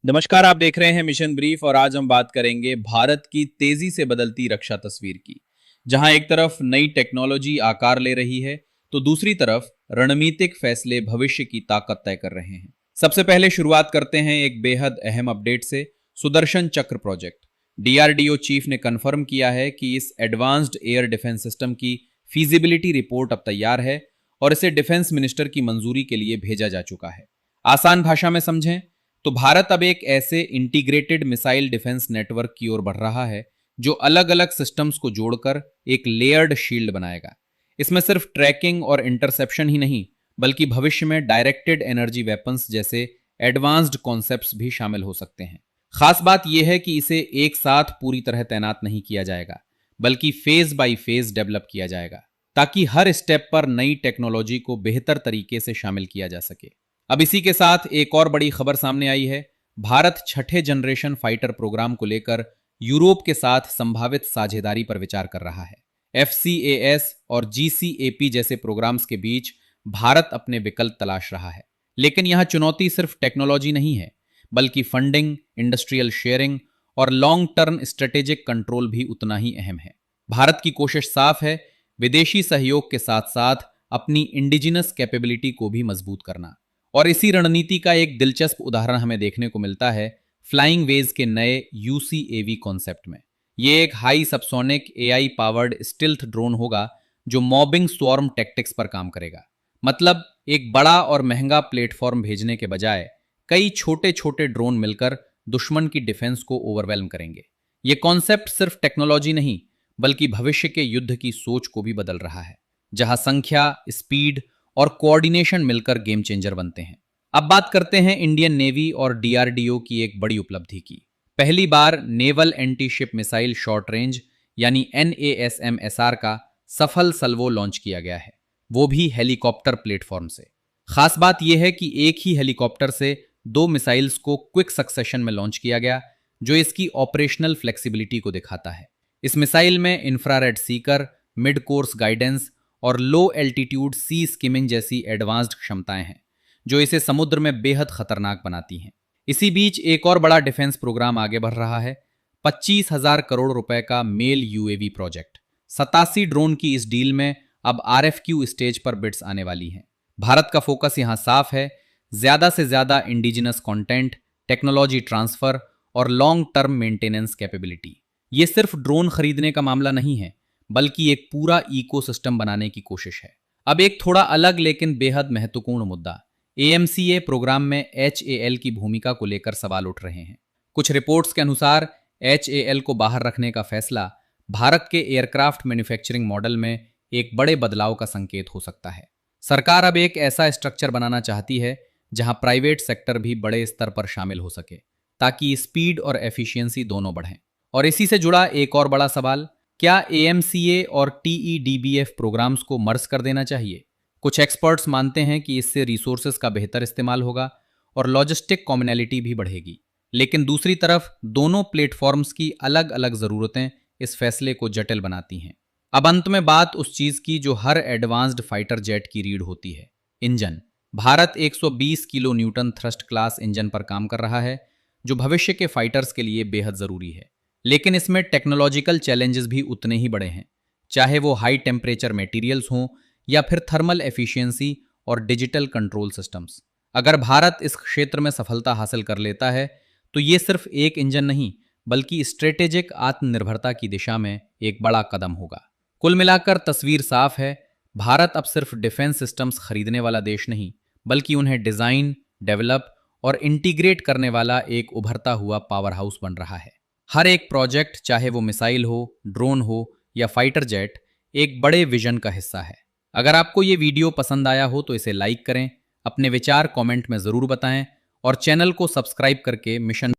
नमस्कार, आप देख रहे हैं मिशन ब्रीफ और आज हम बात करेंगे भारत की तेजी से बदलती रक्षा तस्वीर की, जहां एक तरफ नई टेक्नोलॉजी आकार ले रही है तो दूसरी तरफ रणनीतिक फैसले भविष्य की ताकत तय कर रहे हैं। सबसे पहले शुरुआत करते हैं एक बेहद अहम अपडेट से। सुदर्शन चक्र प्रोजेक्ट डीआरडीओ चीफ ने कंफर्म किया है कि इस एडवांस्ड एयर डिफेंस सिस्टम की फीजिबिलिटी रिपोर्ट अब तैयार है और इसे डिफेंस मिनिस्टर की मंजूरी के लिए भेजा जा चुका है। आसान भाषा में समझें तो भारत अब एक ऐसे इंटीग्रेटेड मिसाइल डिफेंस नेटवर्क की ओर बढ़ रहा है जो अलग अलग सिस्टम्स को जोड़कर एक लेयर्ड शील्ड बनाएगा। इसमें सिर्फ ट्रैकिंग और इंटरसेप्शन ही नहीं, बल्कि भविष्य में डायरेक्टेड एनर्जी वेपन्स जैसे एडवांस्ड कॉन्सेप्ट्स भी शामिल हो सकते हैं। खास बात यह है कि इसे एक साथ पूरी तरह तैनात नहीं किया जाएगा, बल्कि फेज बाय फेज डेवलप किया जाएगा, ताकि हर स्टेप पर नई टेक्नोलॉजी को बेहतर तरीके से शामिल किया जा सके। अब इसी के साथ एक और बड़ी खबर सामने आई है। भारत छठे जनरेशन फाइटर प्रोग्राम को लेकर यूरोप के साथ संभावित साझेदारी पर विचार कर रहा है। FCAS और GCAP जैसे प्रोग्राम्स के बीच भारत अपने विकल्प तलाश रहा है। लेकिन यहां चुनौती सिर्फ टेक्नोलॉजी नहीं है, बल्कि फंडिंग, इंडस्ट्रियल शेयरिंग और लॉन्ग टर्म स्ट्रेटेजिक कंट्रोल भी उतना ही अहम है। भारत की कोशिश साफ है, विदेशी सहयोग के साथ साथ अपनी इंडिजिनस कैपेबिलिटी को भी मजबूत करना। और इसी रणनीति का एक दिलचस्प उदाहरण हमें देखने को मिलता है फ्लाइंग वेज के नए UCAV कॉन्सेप्ट में। ये एक high subsonic AI powered stealth drone होगा जो मॉबिंग स्वॉर्म टैक्टिक्स पर काम करेगा। मतलब एक बड़ा और महंगा प्लेटफॉर्म भेजने के बजाय कई छोटे छोटे ड्रोन मिलकर दुश्मन की डिफेंस को ओवरवेल्म करेंगे। ये कॉन्सेप्ट सिर्फ टेक्नोलॉजी नहीं, बल्कि भविष्य के युद्ध की सोच को भी बदल रहा है, जहां संख्या, स्पीड और कोऑर्डिनेशन मिलकर गेम चेंजर बनते हैं। अब बात करते हैं इंडियन नेवी और DRDO की एक बड़ी उपलब्धि की। पहली बार naval anti ship missile short range यानी NASMSR का सफल सल्वो लॉन्च किया गया है, वो भी हेलीकॉप्टर प्लेटफॉर्म से। खास बात यह है कि एक ही हेलीकॉप्टर से 2 मिसाइल्स को क्विक सक्सेशन में लॉन्च किया गया, जो इसकी ऑपरेशनल फ्लेक्सिबिलिटी को दिखाता है। इस मिसाइल में infrared Sikar, mid course guidance और लो एल्टीट्यूड सी स्किमिंग जैसी एडवांस्ड क्षमताएं हैं, जो इसे समुद्र में बेहद खतरनाक बनाती हैं। इसी बीच एक और बड़ा डिफेंस प्रोग्राम आगे बढ़ रहा है। 25,000 करोड़ रुपए का मेल UAV प्रोजेक्ट। 87 ड्रोन की इस डील में अब RFQ स्टेज पर बिड्स आने वाली हैं। भारत का फोकस यहां साफ है, ज्यादा से ज्यादा इंडिजिनस कंटेंट, टेक्नोलॉजी ट्रांसफर और लॉन्ग टर्म मेंटेनेंस कैपेबिलिटी। ये सिर्फ ड्रोन खरीदने का मामला नहीं है, बल्कि एक पूरा इकोसिस्टम बनाने की कोशिश है। अब एक थोड़ा अलग लेकिन बेहद महत्वपूर्ण मुद्दा, AMCA प्रोग्राम में HAL की भूमिका को लेकर सवाल उठ रहे हैं। कुछ रिपोर्ट्स के अनुसार HAL को बाहर रखने का फैसला भारत के एयरक्राफ्ट मैन्युफैक्चरिंग मॉडल में एक बड़े बदलाव का संकेत हो सकता है। सरकार अब एक ऐसा स्ट्रक्चर बनाना चाहती है जहां प्राइवेट सेक्टर भी बड़े स्तर पर शामिल हो सके, ताकि स्पीड और एफिशिएंसी दोनों बढ़ें। और इसी से जुड़ा एक और बड़ा सवाल, क्या AMCA और TEDBF प्रोग्राम्स को मर्ज कर देना चाहिए? कुछ एक्सपर्ट्स मानते हैं कि इससे रिसोर्सेज का बेहतर इस्तेमाल होगा और लॉजिस्टिक कॉमनैलिटी भी बढ़ेगी। लेकिन दूसरी तरफ दोनों प्लेटफॉर्म्स की अलग अलग ज़रूरतें इस फैसले को जटिल बनाती हैं। अब अंत में बात उस चीज़ की जो हर एडवांस्ड फाइटर जेट की रीढ़ होती है, engine. Bharat 120 kilo Newton thrust class engine पर काम कर रहा है, जो भविष्य के फाइटर्स के लिए बेहद ज़रूरी है। लेकिन इसमें टेक्नोलॉजिकल चैलेंजेस भी उतने ही बड़े हैं, चाहे वो हाई टेम्परेचर मटेरियल्स हों या फिर थर्मल एफिशिएंसी और डिजिटल कंट्रोल सिस्टम्स। अगर भारत इस क्षेत्र में सफलता हासिल कर लेता है तो ये सिर्फ एक इंजन नहीं, बल्कि स्ट्रेटेजिक आत्मनिर्भरता की दिशा में एक बड़ा कदम होगा। कुल मिलाकर तस्वीर साफ है, भारत अब सिर्फ डिफेंस सिस्टम्स खरीदने वाला देश नहीं, बल्कि उन्हें डिजाइन, डेवलप और इंटीग्रेट करने वाला एक उभरता हुआ पावर हाउस बन रहा है। हर एक प्रोजेक्ट, चाहे वो मिसाइल हो, ड्रोन हो या फाइटर जेट, एक बड़े विजन का हिस्सा है। अगर आपको ये वीडियो पसंद आया हो तो इसे लाइक करें, अपने विचार कमेंट में ज़रूर बताएं और चैनल को सब्सक्राइब करके मिशन